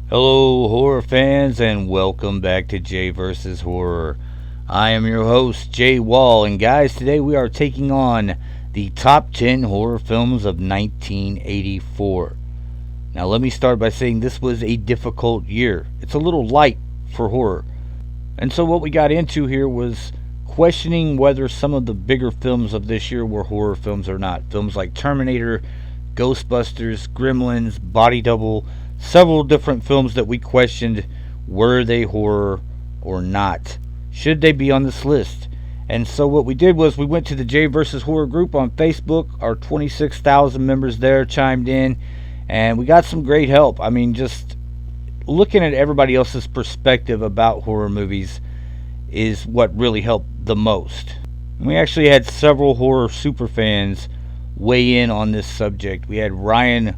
Hello, horror fans, and welcome back to Jay vs. Horror. I am your host, Jay Wall, and guys, today we are taking on the top 10 horror films of 1984. Now, let me start by saying this was a difficult year. It's a little light for horror. And so, what we got into here was questioning whether some of the bigger films of this year were horror films or not. Films like Terminator, Ghostbusters, Gremlins, Body Double, several different films that we questioned, were they horror or not? Should they be on this list? And so what we did was we went to the J vs. Horror group on Facebook. Our 26,000 members there chimed in, and we got some great help. I mean, just looking at everybody else's perspective about horror movies is what really helped the most. We actually had several horror superfans weigh in on this subject. We had Ryan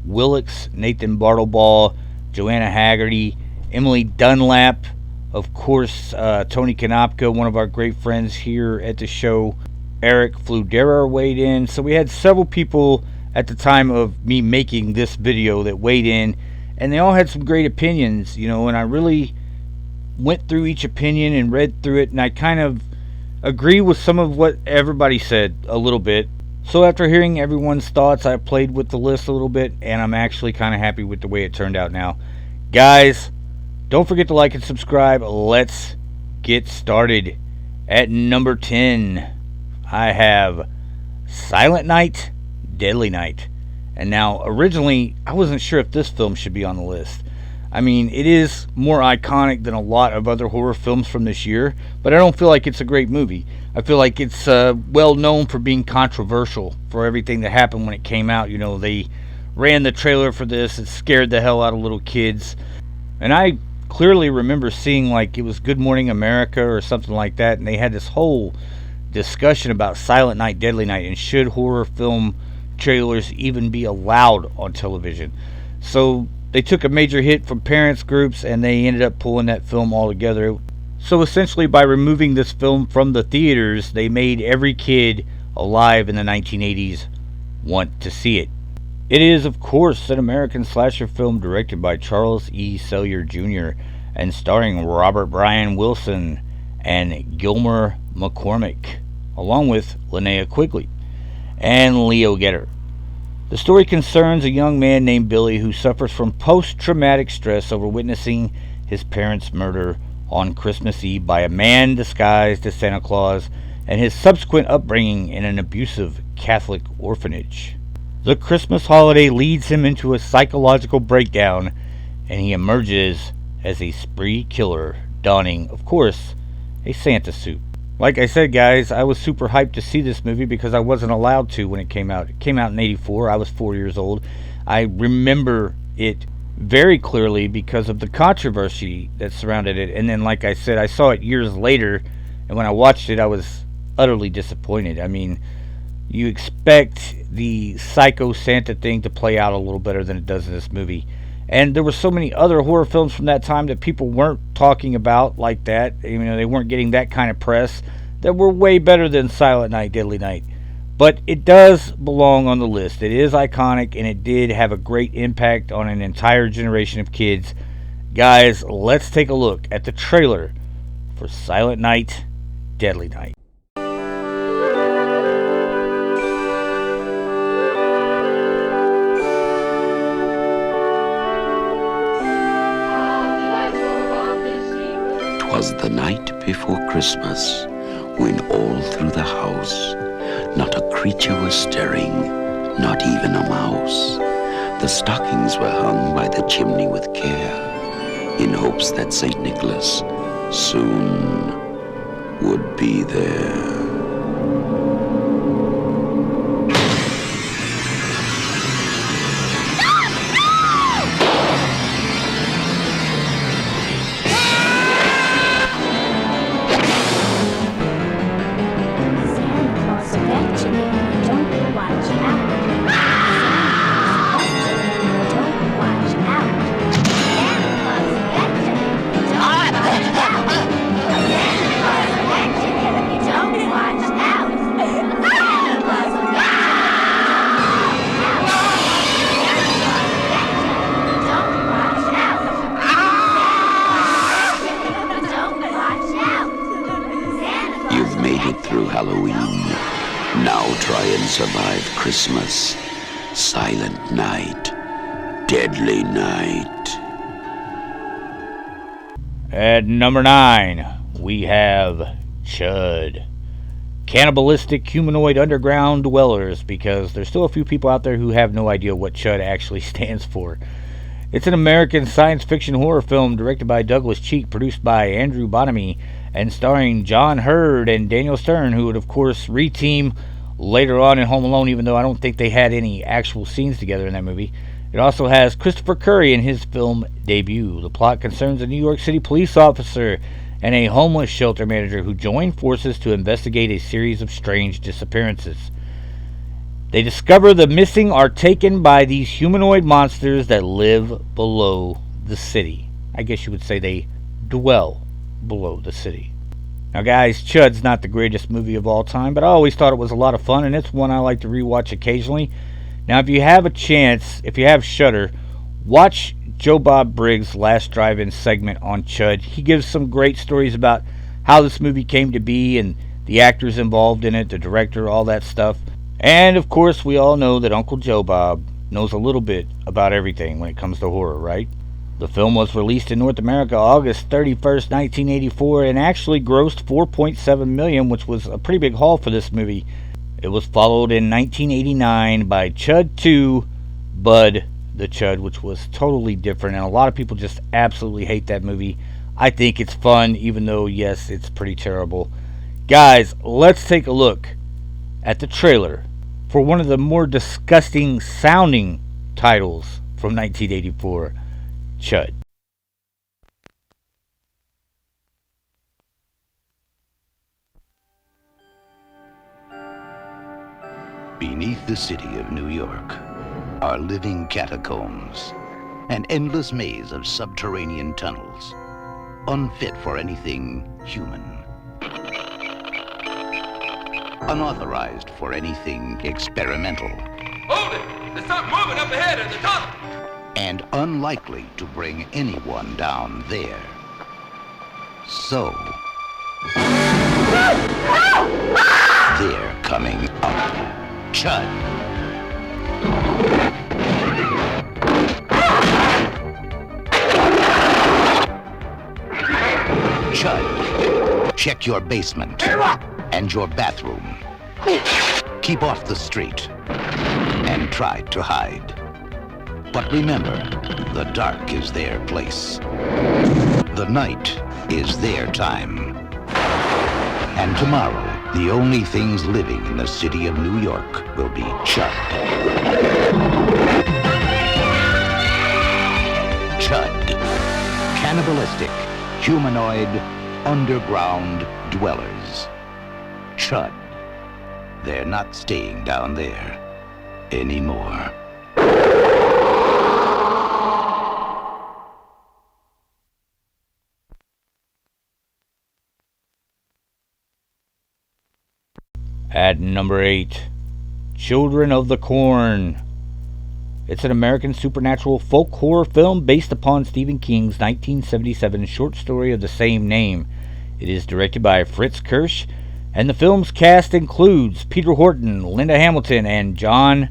Willix, Nathan Bartlebaugh, Joanna Haggerty, Emily Dunlap, of course, Tony Kanopka, one of our great friends here at the show, Eric Fludera weighed in. So we had several people at the time of me making this video that weighed in, and they all had some great opinions, and I really went through each opinion and read through it, and I kind of agree with some of what everybody said a little bit. So after hearing everyone's thoughts, I played with the list a little bit, and I'm actually kind of happy with the way it turned out now. Guys, don't forget to like and subscribe. Let's get started. At number 10, I have Silent Night, Deadly Night. And now, originally, I wasn't sure if this film should be on the list. I mean, it is more iconic than a lot of other horror films from this year, but I don't feel like it's a great movie. I feel like it's well known for being controversial for everything that happened when it came out. They ran the trailer for this. It scared the hell out of little kids. And I clearly remember seeing, like, it was Good Morning America or something like that, and they had this whole discussion about Silent Night, Deadly Night, and should horror film trailers even be allowed on television. So they took a major hit from parents groups, and they ended up pulling that film all together. So essentially, by removing this film from the theaters, they made every kid alive in the 1980s want to see it. It is, of course, an American slasher film directed by Charles E. Sellier Jr. and starring Robert Brian Wilson and Gilmer McCormick, along with Linnea Quigley and Leo Getter. The story concerns a young man named Billy who suffers from post-traumatic stress over witnessing his parents' murder on Christmas Eve by a man disguised as Santa Claus, and his subsequent upbringing in an abusive Catholic orphanage. The Christmas holiday leads him into a psychological breakdown, and he emerges as a spree killer, donning, of course, a Santa suit. Like I said, guys, I was super hyped to see this movie because I wasn't allowed to when it came out. It came out in 84. I was 4 years old. I remember it very clearly because of the controversy that surrounded it. And then, like I said, I saw it years later, and when I watched it, I was utterly disappointed. I mean, you expect the psycho Santa thing to play out a little better than it does in this movie. And there were so many other horror films from that time that people weren't talking about like that. They weren't getting that kind of press that were way better than Silent Night, Deadly Night. But it does belong on the list. It is iconic, and it did have a great impact on an entire generation of kids. Guys, let's take a look at the trailer for Silent Night, Deadly Night. Was the night before Christmas, when all through the house not a creature was stirring, not even a mouse. The stockings were hung by the chimney with care, in hopes that St. Nicholas soon would be there. Don't watch out! through Halloween. Now try and survive Christmas. Silent night. Deadly night. At number 9, we have Chud. Cannibalistic humanoid underground dwellers, because there's still a few people out there who have no idea what Chud actually stands for. It's an American science fiction horror film directed by Douglas Cheek, produced by Andrew Bonamy, and starring John Hurd and Daniel Stern, who would of course re-team later on in Home Alone, even though I don't think they had any actual scenes together in that movie. It also has Christopher Curry in his film debut. The plot concerns a New York City police officer and a homeless shelter manager who join forces to investigate a series of strange disappearances. They discover the missing are taken by these humanoid monsters that live below the city. I guess you would say they dwell below the city. Now guys, Chud's not the greatest movie of all time, but I always thought it was a lot of fun, and it's one I like to rewatch occasionally. Now if you have a chance, if you have Shudder, watch Joe Bob Briggs' Last Drive-In segment on Chud. He gives some great stories about how this movie came to be and the actors involved in it, the director, all that stuff. And of course, we all know that Uncle Joe Bob knows a little bit about everything when it comes to horror, right? The film was released in North America August 31st, 1984, and actually grossed $4.7 million, which was a pretty big haul for this movie. It was followed in 1989 by Chud 2, Bud the Chud, which was totally different, and a lot of people just absolutely hate that movie. I think it's fun, even though, yes, it's pretty terrible. Guys, let's take a look at the trailer for one of the more disgusting sounding titles from 1984, Chud. Beneath the city of New York are living catacombs, an endless maze of subterranean tunnels, unfit for anything human, unauthorized for anything experimental. Hold it! There's something moving up ahead in the tunnel! And unlikely to bring anyone down there. So, they're coming up. Chud. Chud, check your basement and your bathroom. Keep off the street and try to hide. But remember, the dark is their place. The night is their time. And tomorrow, the only things living in the city of New York will be Chud. Chud. Cannibalistic, humanoid, underground dwellers. Chud. They're not staying down there anymore. At number 8, Children of the Corn. It's an American supernatural folk horror film based upon Stephen King's 1977 short story of the same name. It is directed by Fritz Kirsch, and the film's cast includes Peter Horton, Linda Hamilton, and John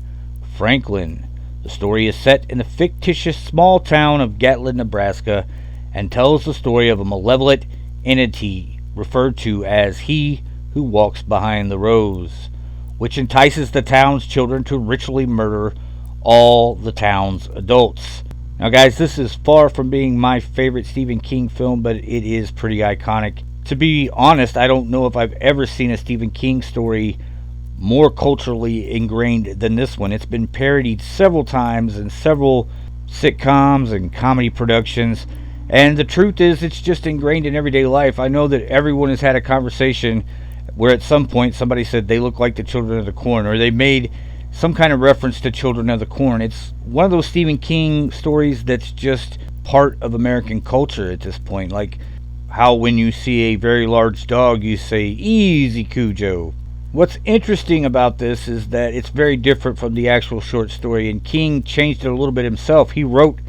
Franklin. The story is set in the fictitious small town of Gatlin, Nebraska, and tells the story of a malevolent entity referred to as He Who Walks Behind the Rose, which entices the town's children to ritually murder all the town's adults. Now guys, this is far from being my favorite Stephen King film, but it is pretty iconic. To be honest, I don't know if I've ever seen a Stephen King story more culturally ingrained than this one. It's been parodied several times in several sitcoms and comedy productions, and the truth is it's just ingrained in everyday life. I know that everyone has had a conversation where at some point somebody said they look like the Children of the Corn, or they made some kind of reference to Children of the Corn. It's one of those Stephen King stories that's just part of American culture at this point. Like how when you see a very large dog, you say, "Easy, Cujo." What's interesting about this is that it's very different from the actual short story, and King changed it a little bit himself. He wrote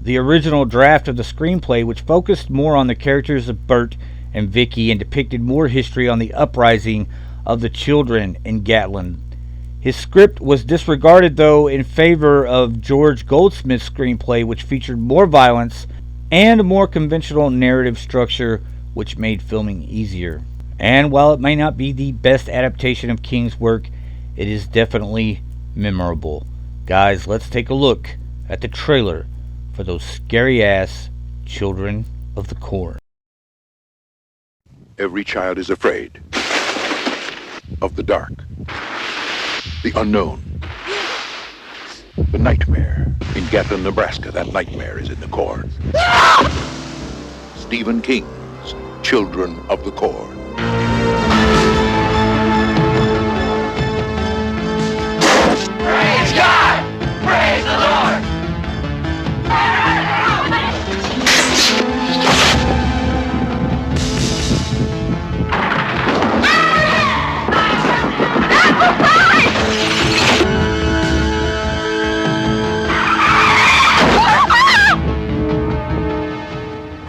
the original draft of the screenplay, which focused more on the characters of Bert and Vicky and depicted more history on the uprising of the children in Gatland. His script was disregarded, though, in favor of George Goldsmith's screenplay, which featured more violence and a more conventional narrative structure, which made filming easier. And while it may not be the best adaptation of King's work, it is definitely memorable. Guys, let's take a look at the trailer for those scary-ass Children of the Corn. Every child is afraid of the dark, the unknown, the nightmare. In Gatland, Nebraska, that nightmare is in the corn. Stephen King's Children of the Corn. Praise God! Praise the Lord!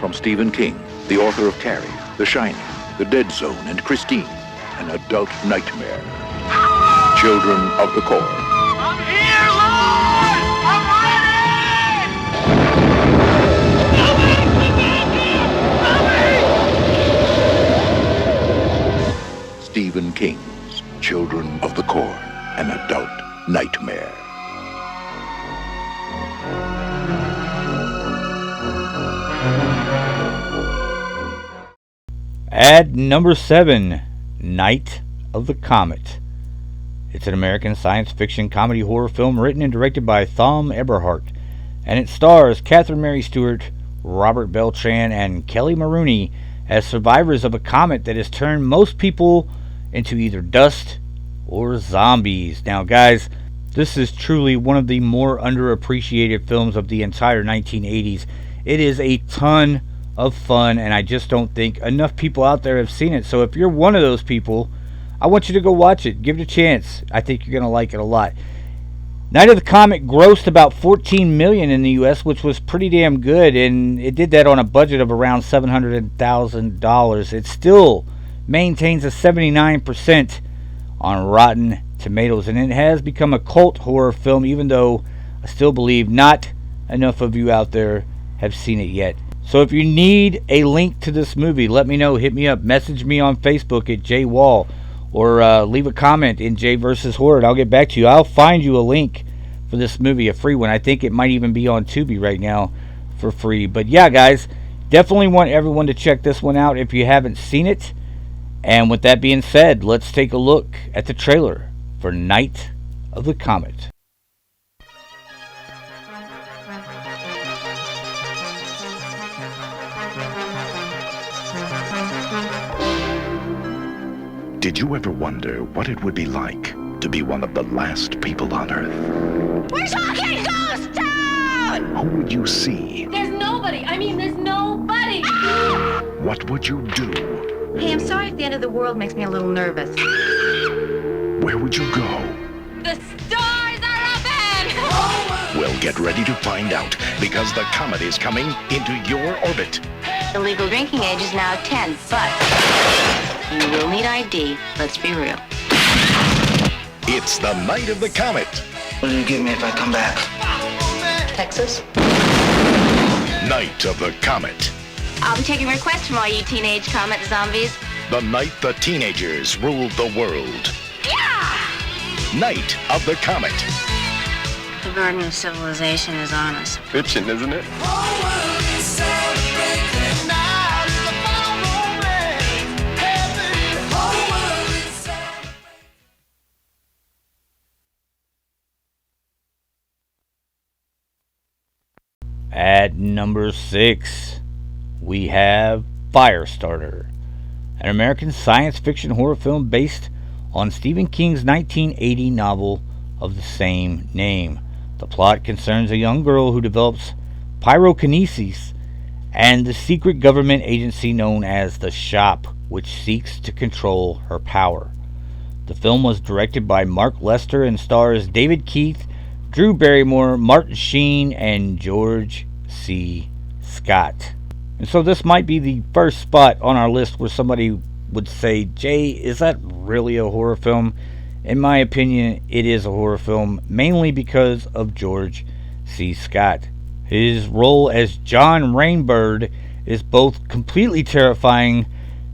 From Stephen King, the author of Carrie, The Shining, The Dead Zone, and Christine, an adult nightmare. Children of the Corn. I'm here, Lord! I'm ready! Stephen King's Children of the Corn, an adult nightmare. At number 7, Night of the Comet. It's an American science fiction comedy horror film written and directed by Thom Eberhardt, and it stars Catherine Mary Stewart, Robert Beltran, and Kelly Maroney as survivors of a comet that has turned most people into either dust or zombies. Now, guys, this is truly one of the more underappreciated films of the entire 1980s. It is a ton of fun, and I just don't think enough people out there have seen it. So if you're one of those people, I want you to go watch it. Give it a chance. I think you're going to like it a lot. Night of the Comet grossed about $14 million in the U.S., which was pretty damn good, and it did that on a budget of around $700,000. It still maintains a 79% on Rotten Tomatoes, and it has become a cult horror film, even though I still believe not enough of you out there have seen it yet. So if you need a link to this movie, let me know. Hit me up. Message me on Facebook at JWall, or leave a comment in J vs. Horror, and I'll get back to you. I'll find you a link for this movie, a free one. I think it might even be on Tubi right now for free. But yeah, guys, definitely want everyone to check this one out if you haven't seen it. And with that being said, let's take a look at the trailer for Night of the Comet. Did you ever wonder what it would be like to be one of the last people on Earth? We're talking Ghost Town! Who would you see? There's nobody. There's nobody. What would you do? Hey, I'm sorry if the end of the world makes me a little nervous. Where would you go? The stars are open! Well, get ready to find out, because the comet is coming into your orbit. The legal drinking age is now 10, but you will need ID. Let's be real. It's the Night of the Comet. What do you give me if I come back? Texas? Night of the Comet. I'll be taking requests from all you teenage comet zombies. The night the teenagers ruled the world. Yeah! Night of the Comet. The burden of civilization is on us. Fiction, isn't it? At number 6, we have Firestarter, an American science fiction horror film based on Stephen King's 1980 novel of the same name. The plot concerns a young girl who develops pyrokinesis and the secret government agency known as the Shop, which seeks to control her power. The film was directed by Mark Lester and stars David Keith, Drew Barrymore, Martin Sheen, and George C. Scott. And so this might be the first spot on our list where somebody would say, Jay, is that really a horror film? In my opinion, it is a horror film, mainly because of George C. Scott. His role as John Rainbird is both completely terrifying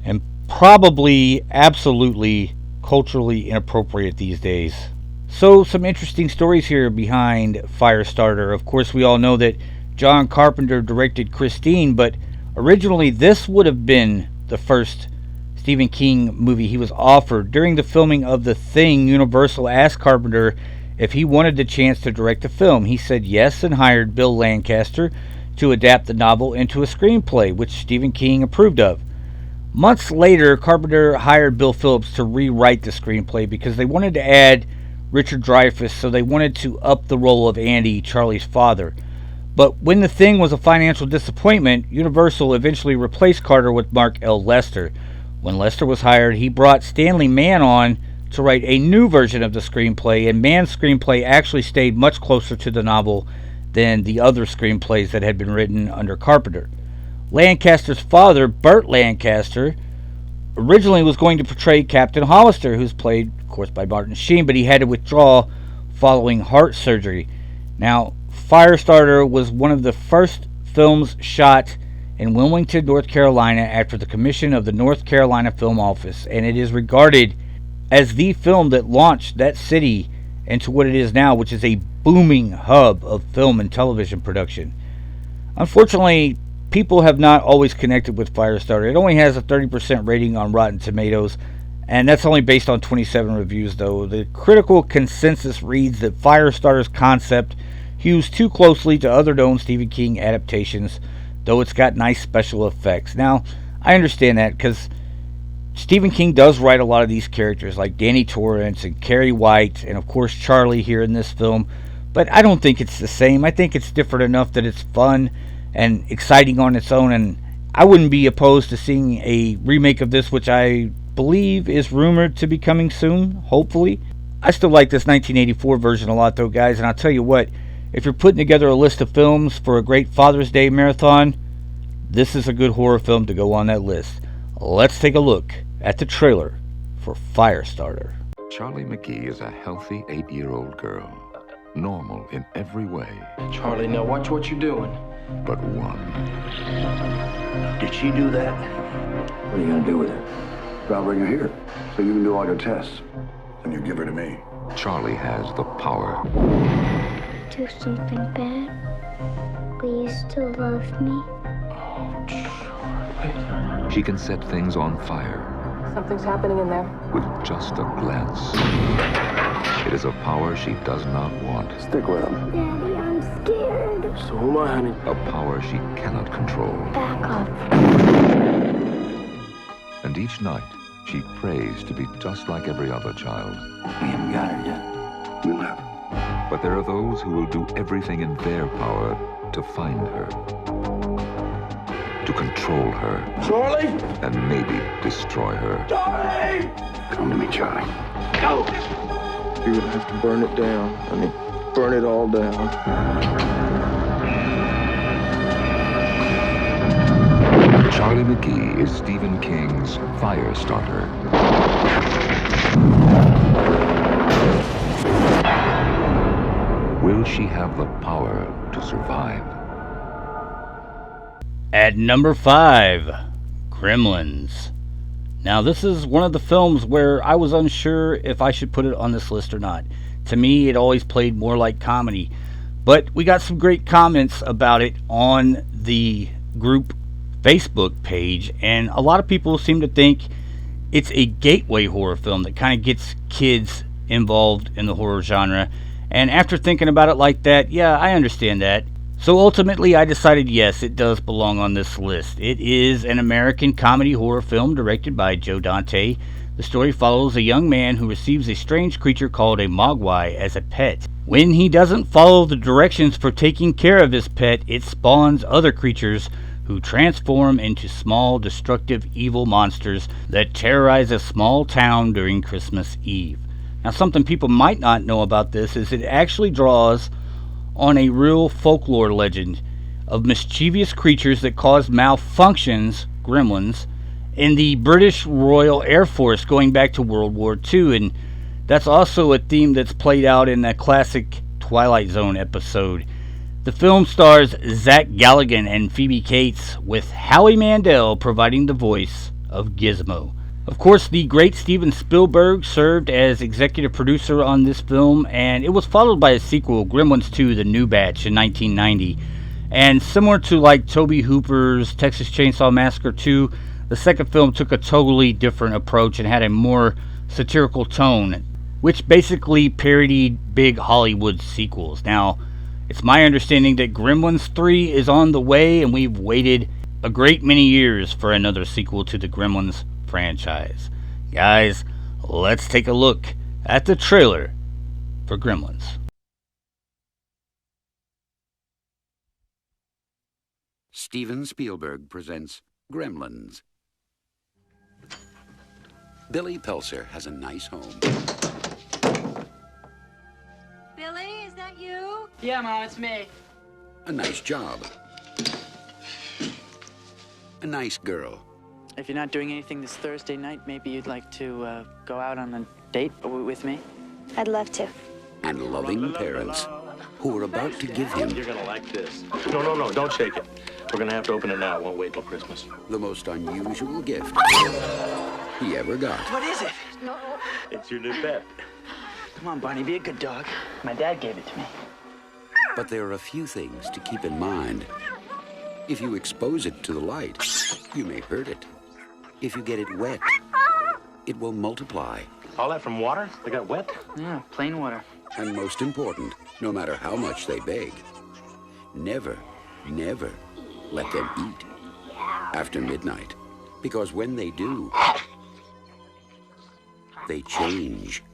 and probably absolutely culturally inappropriate these days. So some interesting stories here behind Firestarter. Of course, we all know that John Carpenter directed Christine, but originally this would have been the first Stephen King movie he was offered. During the filming of The Thing, Universal asked Carpenter if he wanted the chance to direct the film. He said yes and hired Bill Lancaster to adapt the novel into a screenplay, which Stephen King approved of. Months later, Carpenter hired Bill Phillips to rewrite the screenplay because they wanted to add Richard Dreyfuss, so they wanted to up the role of Andy, Charlie's father. But when The Thing was a financial disappointment, Universal eventually replaced Carter with Mark L. Lester. When Lester was hired, he brought Stanley Mann on to write a new version of the screenplay, and Mann's screenplay actually stayed much closer to the novel than the other screenplays that had been written under Carpenter. Lancaster's father, Burt Lancaster, originally was going to portray Captain Hollister, who's played, of course, by Martin Sheen, but he had to withdraw following heart surgery. Now, Firestarter was one of the first films shot in Wilmington, North Carolina, after the commission of the North Carolina Film Office, and it is regarded as the film that launched that city into what it is now, which is a booming hub of film and television production. Unfortunately, people have not always connected with Firestarter. It only has a 30% rating on Rotten Tomatoes, and that's only based on 27 reviews, though. The critical consensus reads that Firestarter's concept hews too closely to other known Stephen King adaptations, though it's got nice special effects. Now, I understand that because Stephen King does write a lot of these characters like Danny Torrance and Carrie White and of course Charlie here in this film, but I don't think it's the same. I think it's different enough that it's fun and exciting on its own, and I wouldn't be opposed to seeing a remake of this, which I believe is rumored to be coming soon, hopefully. I still like this 1984 version a lot though, guys, and I'll tell you what, if you're putting together a list of films for a great Father's Day marathon, this is a good horror film to go on that list. Let's take a look at the trailer for Firestarter. Charlie McGee is a healthy 8-year-old girl, normal in every way, Charlie, now watch what you're doing. but one. Did she do that? What are you gonna do with her? I'll bring her here, so you can do all your tests. And you give her to me. Charlie has the power. Do something bad? Will you still love me? Oh, Charlie. She can set things on fire. Something's happening in there. With just a glance. It is a power she does not want. Stick with him. Daddy, I'm scared. So am I, honey. A power she cannot control. Back up. And each night, she prays to be just like every other child. We haven't got her yet. We'll have her. But there are those who will do everything in their power to find her, to control her, Charlie! and maybe destroy her. Charlie! Come to me, Charlie. Go! You're gonna have to burn it down. I mean, burn it all down. Charlie McGee is Stephen King's Firestarter. Will she have the power to survive? At number 5, Gremlins. Now, this is one of the films where I was unsure if I should put it on this list or not. To me, it always played more like comedy. But we got some great comments about it on the group Facebook page, and a lot of people seem to think it's a gateway horror film that kind of gets kids involved in the horror genre. And after thinking about it like that, yeah, I understand that. So ultimately, I decided yes, it does belong on this list. It is an American comedy horror film directed by Joe Dante. The story follows a young man who receives a strange creature called a mogwai as a pet. When he doesn't follow the directions for taking care of his pet, it spawns other creatures who transform into small, destructive, evil monsters that terrorize a small town during Christmas Eve. Now, something people might not know about this is it actually draws on a real folklore legend. of mischievous creatures that cause malfunctions, gremlins, in the British Royal Air Force going back to World War II. And that's also a theme that's played out in a classic Twilight Zone episode. The film stars Zach Galligan and Phoebe Cates, with Howie Mandel providing the voice of Gizmo. Of course, the great Steven Spielberg served as executive producer on this film, and it was followed by a sequel, Gremlins 2: The New Batch, in 1990. And similar to like Tobe Hooper's Texas Chainsaw Massacre 2, the second film took a totally different approach and had a more satirical tone, which basically parodied big Hollywood sequels. Now, it's my understanding that Gremlins 3 is on the way, and we've waited a great many years for another sequel to the Gremlins franchise. Guys, let's take a look at the trailer for Gremlins. Steven Spielberg presents Gremlins. Billy Pelser has a nice home. Billy, is that you? Yeah, Mom, it's me. A nice job. A nice girl. If you're not doing anything this Thursday night, maybe you'd like to go out on a date with me? I'd love to. And loving parents who are about to give him... You're gonna like this. No, don't shake it. We're gonna have to open it now. It won't wait till Christmas. the most unusual gift he ever got. What is it? It's your new pet. Come on, Barney, be a good dog. My dad gave it to me. But there are a few things to keep in mind. If you expose it to the light, you may hurt it. If you get it wet, it will multiply. All that from water? They got wet? Yeah, plain water. And most important, no matter how much they beg, never let them eat after midnight. Because when they do, they change.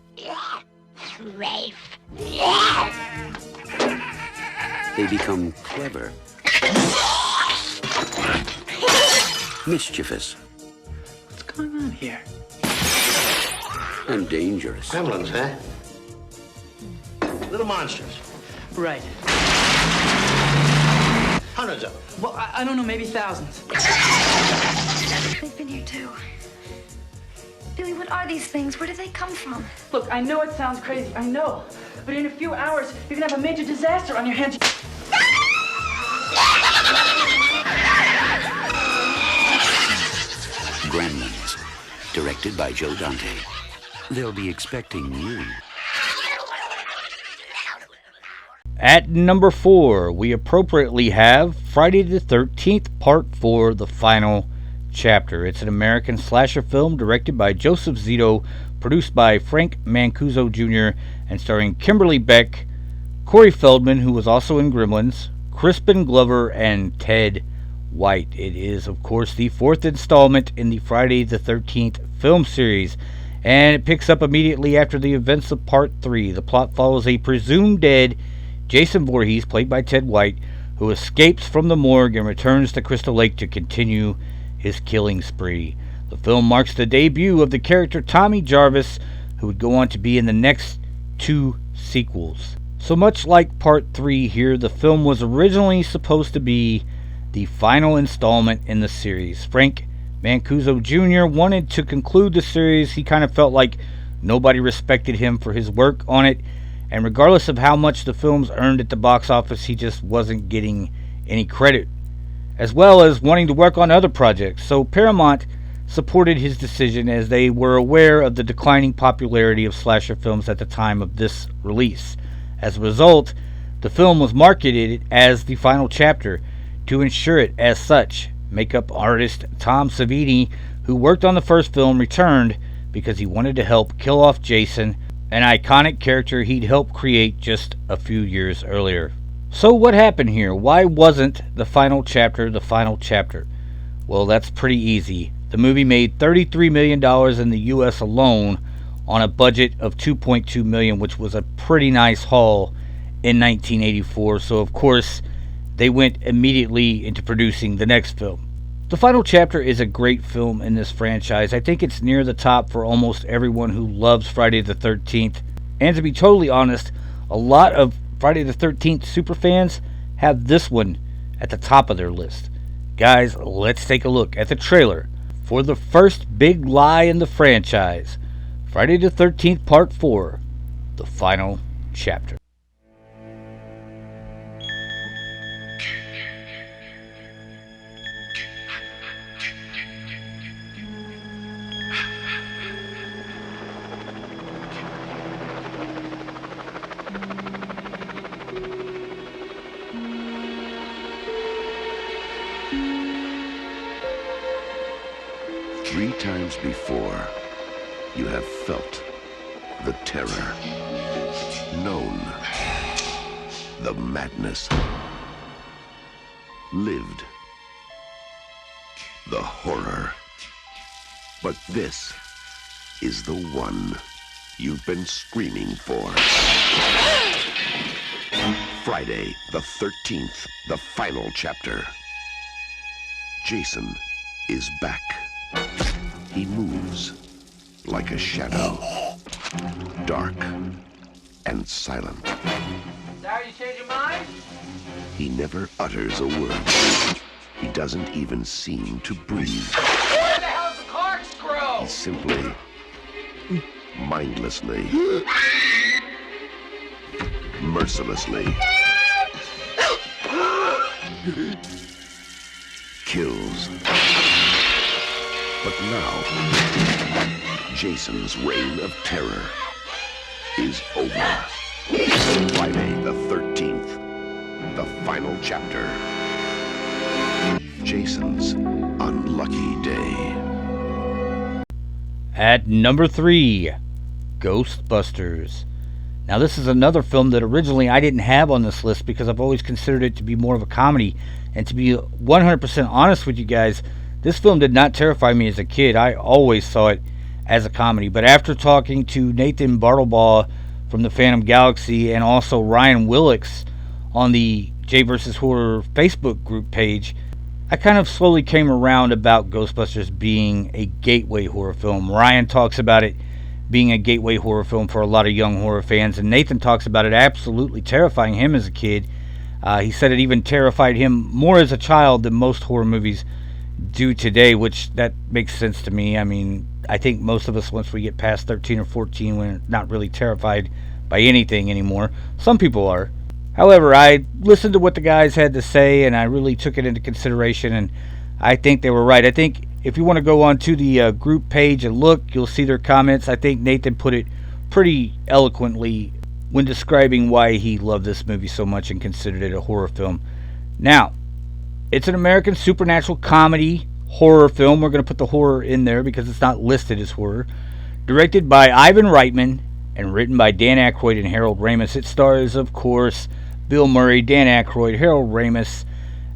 They become clever, mischievous. What's going on here? And dangerous. Gremlins, huh? Little monsters. Right. Hundreds of them. Well, I don't know, maybe thousands. They've been here too. Billy, what are these things? Where did they come from? Look, I know it sounds crazy, I know. But in a few hours, you're gonna have a major disaster on your hands. Gremlins, directed by Joe Dante. They'll be expecting you. At number 4, we appropriately have Friday the 13th, Part 4, The Final Chapter. It's an American slasher film directed by Joseph Zito, produced by Frank Mancuso Jr., and starring Kimberly Beck, Corey Feldman, who was also in Gremlins, Crispin Glover, and Ted White. It is, of course, the 4th installment in the Friday the 13th film series, and it picks up immediately after the events of Part 3. The plot follows a presumed dead Jason Voorhees, played by Ted White, who escapes from the morgue and returns to Crystal Lake to continue his killing spree. The film marks the debut of the character Tommy Jarvis, who would go on to be in the next 2 sequels. So much like Part 3 here, the film was originally supposed to be the final installment in the series. Frank Mancuso Jr. wanted to conclude the series. He kind of felt like nobody respected him for his work on it, and regardless of how much the films earned at the box office, he just wasn't getting any credit, as well as wanting to work on other projects. So Paramount supported his decision, as they were aware of the declining popularity of slasher films at the time of this release. As a result, the film was marketed as The Final Chapter to ensure it as such. Makeup artist Tom Savini, who worked on the first film, returned because he wanted to help kill off Jason, an iconic character he'd helped create just a few years earlier. So what happened here? Why wasn't The Final Chapter the final chapter? Well, that's pretty easy. The movie made $33 million in the US alone on a budget of $2.2 million, which was a pretty nice haul in 1984. So of course, they went immediately into producing the next film. The Final Chapter is a great film in this franchise. I think it's near the top for almost everyone who loves Friday the 13th. And to be totally honest, a lot of Friday the 13th superfans have this one at the top of their list. Guys, let's take a look at the trailer for the first big lie in the franchise, Friday the 13th Part 4, the final chapter. Three times before, you have felt the terror, known the madness, lived the horror. But this is the one you've been screaming for. Friday the 13th, the final chapter. Jason is back. He moves like a shadow, dark and silent. Sorry you changed your mind? He never utters a word. He doesn't even seem to breathe. Where the hell's the corkscrew? He simply, mindlessly, mercilessly kills. But now, Jason's reign of terror is over. Friday the 13th, the final chapter. Jason's unlucky day. At number 3, Ghostbusters. Now this is another film that originally I didn't have on this list because I've always considered it to be more of a comedy. And to be 100% honest with you guys, this film did not terrify me as a kid. I always saw it as a comedy. But after talking to Nathan Bartlebaugh from the Phantom Galaxy and also Ryan Willix on the J vs. Horror Facebook group page, I kind of slowly came around about Ghostbusters being a gateway horror film. Ryan talks about it being a gateway horror film for a lot of young horror fans, and Nathan talks about it absolutely terrifying him as a kid. He said it even terrified him more as a child than most horror movies do today, which that makes sense to me. I mean, I think most of us, once we get past 13 or 14, we're not really terrified by anything anymore. Some people are. However, I listened to what the guys had to say, and I really took it into consideration, and I think they were right. I think if you want to go on to the group page and look, you'll see their comments. I think Nathan put it pretty eloquently when describing why he loved this movie so much and considered it a horror film. Now, it's an American supernatural comedy horror film. We're going to put the horror in there because it's not listed as horror. Directed by Ivan Reitman and written by Dan Aykroyd and Harold Ramis. It stars, of course, Bill Murray, Dan Aykroyd, Harold Ramis,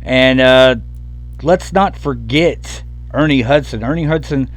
and let's not forget Ernie Hudson. Ernie Hudson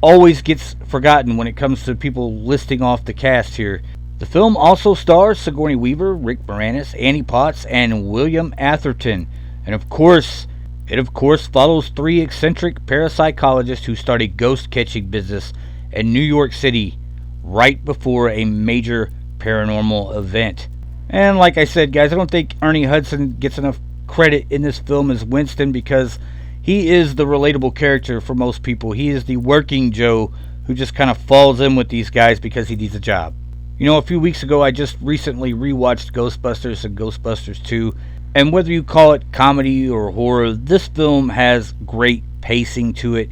always gets forgotten when it comes to people listing off the cast here. The film also stars Sigourney Weaver, Rick Moranis, Annie Potts, and William Atherton. And of course, it follows three eccentric parapsychologists who start a ghost-catching business in New York City right before a major paranormal event. And like I said, guys, I don't think Ernie Hudson gets enough credit in this film as Winston because he is the relatable character for most people. He is the working Joe who just kind of falls in with these guys because he needs a job. You know, a few weeks ago, I just recently rewatched Ghostbusters and Ghostbusters 2. And whether you call it comedy or horror, this film has great pacing to it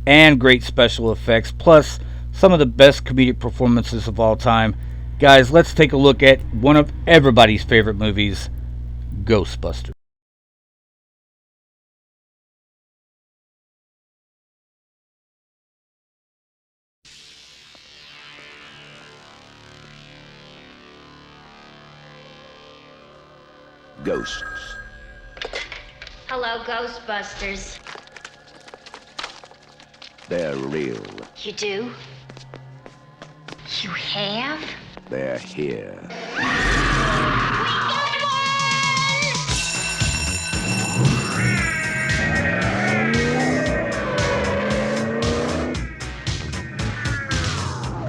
and great special effects, plus some of the best comedic performances of all time. Guys, let's take a look at one of everybody's favorite movies, Ghostbusters. Ghosts. Hello, Ghostbusters. They're real. You do? You have? They're here.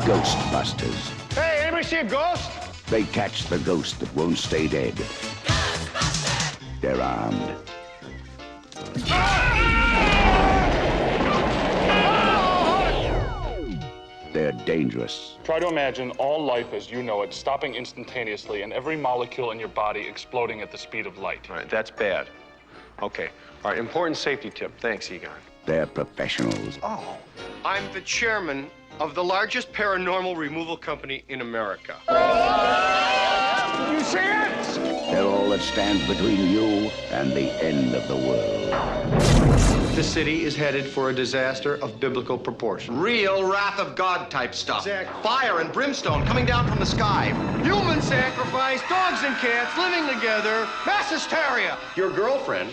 Ghostbusters. Hey, anybody see a ghost? They catch the ghost that won't stay dead. They're armed dangerous. Try to imagine all life as you know it stopping instantaneously and every molecule in your body exploding at the speed of light. All right, that's bad. Okay. All right, important safety tip. Thanks, Egon. They're professionals. Oh, I'm the chairman of the largest paranormal removal company in America. You see it? They're all that stands between you and the end of the world. The city is headed for a disaster of biblical proportion. Real wrath of God type stuff. Exactly. Fire and brimstone coming down from the sky. Human sacrifice, dogs and cats living together, mass hysteria. Your girlfriend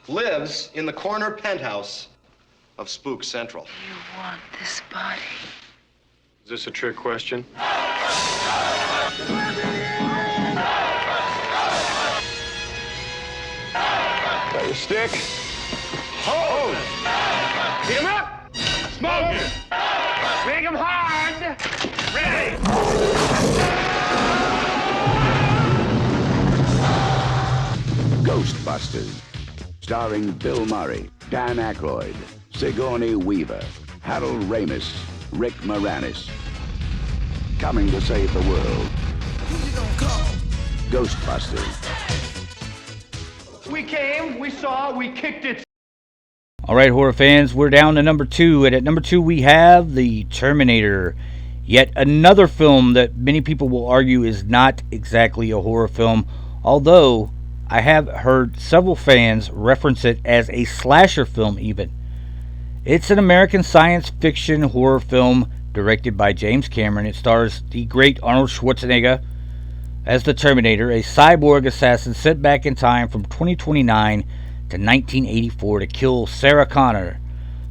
lives in the corner penthouse of Spook Central. You want this body? Is this a trick question? Got your stick? Hose! Beat him up! Smoke him! Make him hard! Ready! Ghostbusters, starring Bill Murray, Dan Aykroyd, Sigourney Weaver, Harold Ramis, Rick Moranis. Coming to save the world. Who you gonna call? Ghostbusters. We came, we saw, we kicked it. All right, horror fans, we're down to number 2. And at number 2, we have The Terminator. Yet another film that many people will argue is not exactly a horror film, although I have heard several fans reference it as a slasher film even. It's an American science fiction horror film directed by James Cameron. It stars the great Arnold Schwarzenegger as the Terminator, a cyborg assassin sent back in time from 2029 to 1984 to kill Sarah Connor,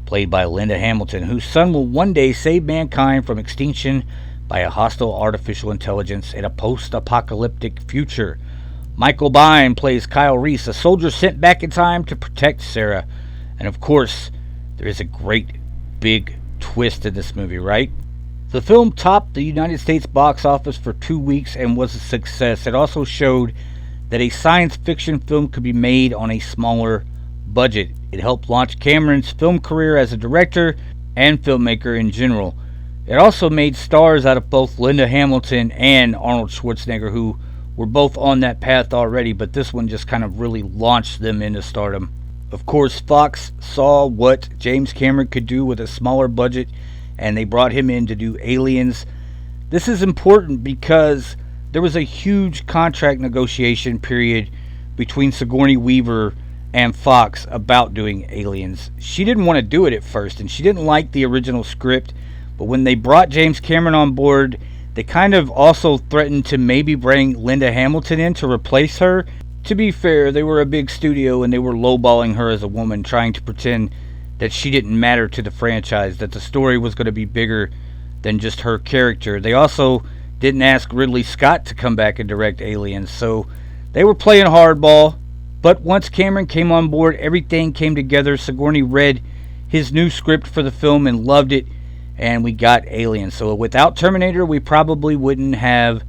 played by Linda Hamilton, whose son will one day save mankind from extinction by a hostile artificial intelligence in a post-apocalyptic future. Michael Biehn plays Kyle Reese, a soldier sent back in time to protect Sarah. And of course, there is a great big twist in this movie, right? The film topped the United States box office for 2 weeks and was a success. It also showed that a science fiction film could be made on a smaller budget. It helped launch Cameron's film career as a director and filmmaker in general. It also made stars out of both Linda Hamilton and Arnold Schwarzenegger, who were both on that path already, but this one just kind of really launched them into stardom. Of course, Fox saw what James Cameron could do with a smaller budget, and they brought him in to do Aliens. This is important because there was a huge contract negotiation period between Sigourney Weaver and Fox about doing Aliens. She didn't want to do it at first, and she didn't like the original script, but when they brought James Cameron on board, they kind of also threatened to maybe bring Linda Hamilton in to replace her. To be fair, they were a big studio and they were lowballing her as a woman, trying to pretend that she didn't matter to the franchise, that the story was going to be bigger than just her character. They also didn't ask Ridley Scott to come back and direct Aliens, so they were playing hardball. But once Cameron came on board, everything came together. Sigourney read his new script for the film and loved it, and we got Aliens. So without Terminator, we probably wouldn't have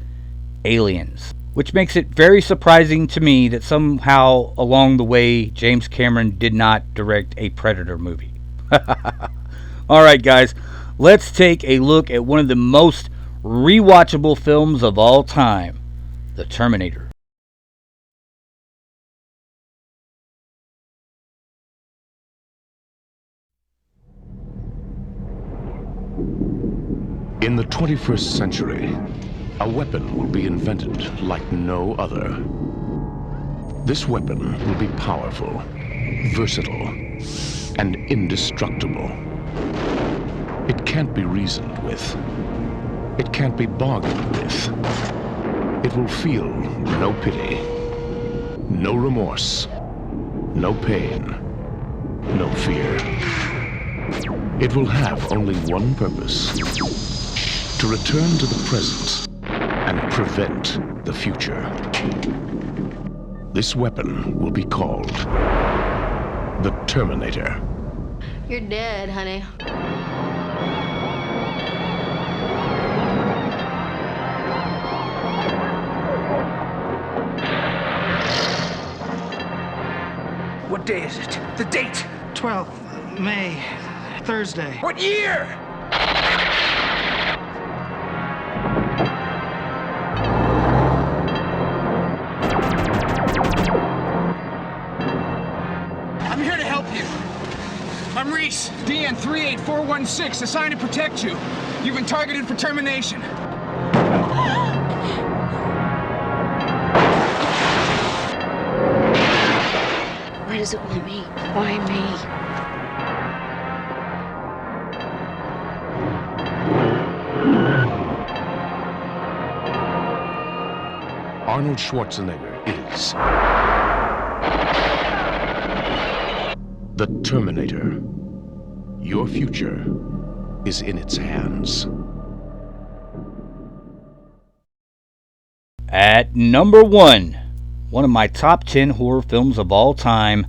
Aliens, which makes it very surprising to me that somehow along the way James Cameron did not direct a Predator movie. Alright guys, let's take a look at one of the most rewatchable films of all time, The Terminator. In the 21st century, a weapon will be invented like no other. This weapon will be powerful, versatile, and indestructible. It can't be reasoned with. It can't be bargained with. It will feel no pity, no remorse, no pain, no fear. It will have only one purpose: to return to the present and prevent the future. This weapon will be called the Terminator. You're dead, honey. What day is it? The date! 12th May, Thursday. What year? help you? I'm Reese, DN 38416, assigned to protect you. You've been targeted for termination. Why does it want me? Why me? Arnold Schwarzenegger is the Terminator. Your future is in its hands. At number one of my top 10 horror films of all time,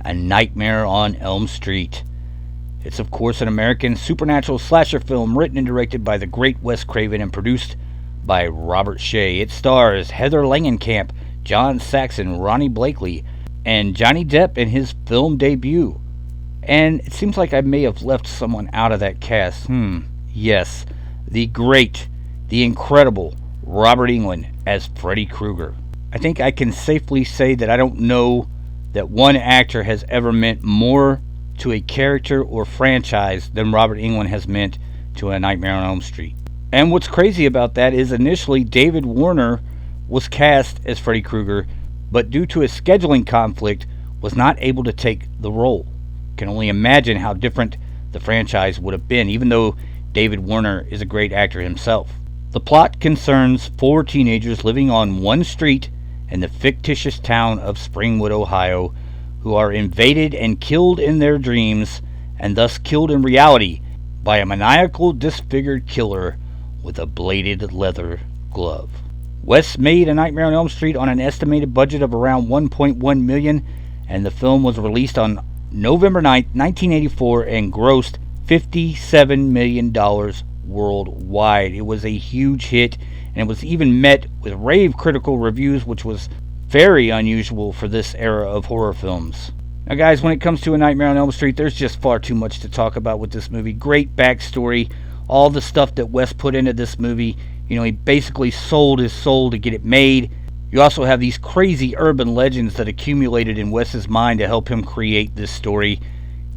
A Nightmare on Elm Street. It's of course an American supernatural slasher film written and directed by the great Wes Craven and produced by Robert Shea. It stars Heather Langenkamp, John Saxon, Ronnie Blakely, and Johnny Depp in his film debut. And it seems like I may have left someone out of that cast. Yes, the great, the incredible Robert Englund as Freddy Krueger. I think I can safely say that I don't know that one actor has ever meant more to a character or franchise than Robert Englund has meant to A Nightmare on Elm Street. And what's crazy about that is initially David Warner was cast as Freddy Krueger, but due to a scheduling conflict was not able to take the role. Can only imagine how different the franchise would have been, even though David Warner is a great actor himself. The plot concerns 4 teenagers living on one street in the fictitious town of Springwood, Ohio, who are invaded and killed in their dreams, and thus killed in reality by a maniacal, disfigured killer with a bladed leather glove. Wes made A Nightmare on Elm Street on an estimated budget of around $1.1 million, and the film was released on November 9, 1984, and grossed $57 million worldwide. It was a huge hit, and it was even met with rave critical reviews, which was very unusual for this era of horror films. Now guys, when it comes to A Nightmare on Elm Street, there's just far too much to talk about with this movie. Great backstory, all the stuff that Wes put into this movie. You know, he basically sold his soul to get it made. You also have these crazy urban legends that accumulated in Wes's mind to help him create this story.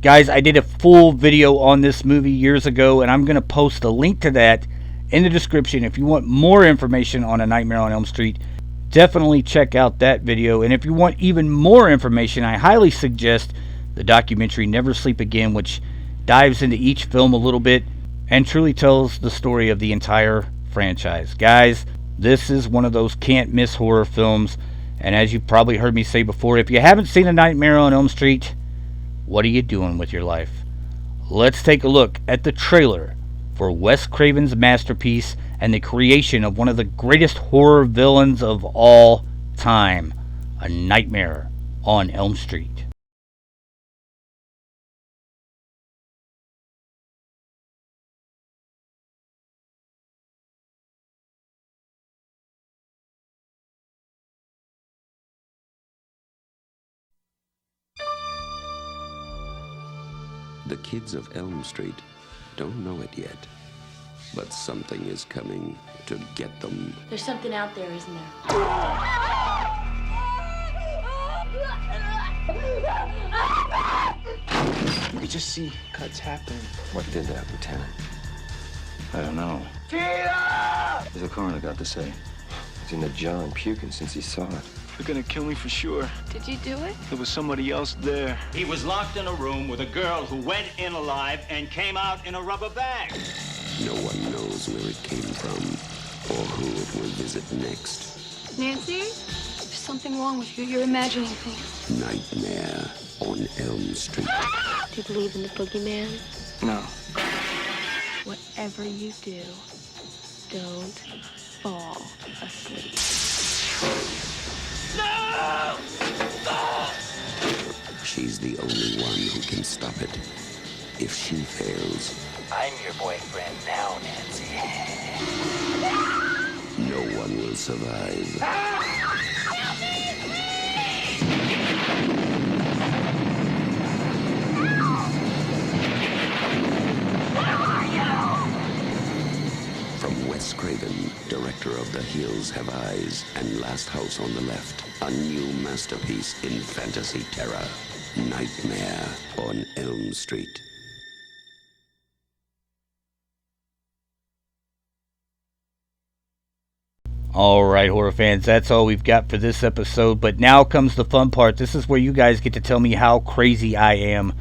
Guys, I did a full video on this movie years ago, and I'm going to post a link to that in the description. If you want more information on A Nightmare on Elm Street, definitely check out that video. And if you want even more information, I highly suggest the documentary Never Sleep Again, which dives into each film a little bit and truly tells the story of the entire franchise. Guys, this is one of those can't miss horror films, and as you've probably heard me say before, if you haven't seen A Nightmare on Elm Street, what are you doing with your life? Let's take a look at the trailer for Wes Craven's masterpiece and the creation of one of the greatest horror villains of all time, A Nightmare on Elm Street. The kids of Elm Street don't know it yet, but something is coming to get them. There's something out there, isn't there? We just see cuts happening. What did that, Lieutenant? I don't know. What the coroner got to say? He's in the jar and puking since he saw it. They're gonna kill me for sure. Did you do it? There was somebody else there. He was locked in a room with a girl who went in alive and came out in a rubber bag. No one knows where it came from or who it will visit next. Nancy? There's something wrong with you. You're imagining things. Nightmare on Elm Street. Do you believe in the boogeyman? No. Whatever you do, don't fall asleep. No! She's the only one who can stop it. If she fails, I'm your boyfriend now, Nancy. no one will survive. From Wes Craven, director of The Hills Have Eyes and Last House on the Left, a new masterpiece in fantasy terror. Nightmare on Elm Street. Alright, horror fans, that's all we've got for this episode, but now comes the fun part. This is where you guys get to tell me how crazy I am,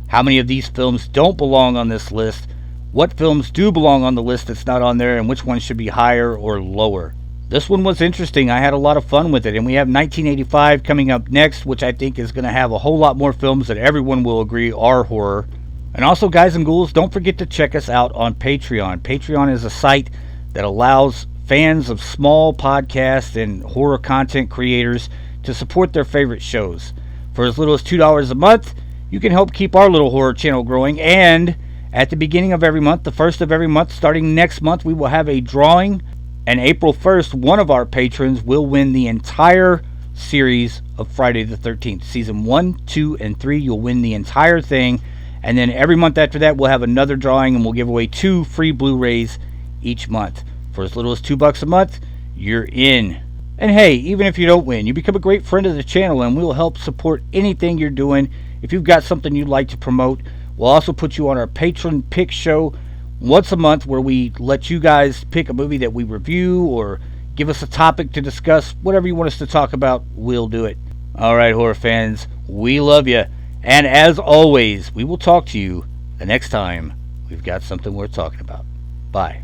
how many of these films don't belong on this list, what films do belong on the list that's not on there, and which ones should be higher or lower. This one was interesting. I had a lot of fun with it, and we have 1985 coming up next, which I think is going to have a whole lot more films that everyone will agree are horror. And also, guys and ghouls, don't forget to check us out on Patreon. Patreon is a site that allows fans of small podcasts and horror content creators to support their favorite shows. For as little as $2 a month, you can help keep our little horror channel growing. And at the beginning of every month, the first of every month, starting next month, we will have a drawing. And April 1st, one of our patrons will win the entire series of Friday the 13th. Season 1, 2, and 3, you'll win the entire thing. And then every month after that, we'll have another drawing, and we'll give away 2 free Blu-rays each month. For as little as $2 a month, you're in. And hey, even if you don't win, you become a great friend of the channel, and we'll help support anything you're doing. If you've got something you'd like to promote, we'll also put you on our Patron Pick Show once a month, where we let you guys pick a movie that we review or give us a topic to discuss. Whatever you want us to talk about, we'll do it. Alright, horror fans, we love you. And as always, we will talk to you the next time we've got something worth talking about. Bye.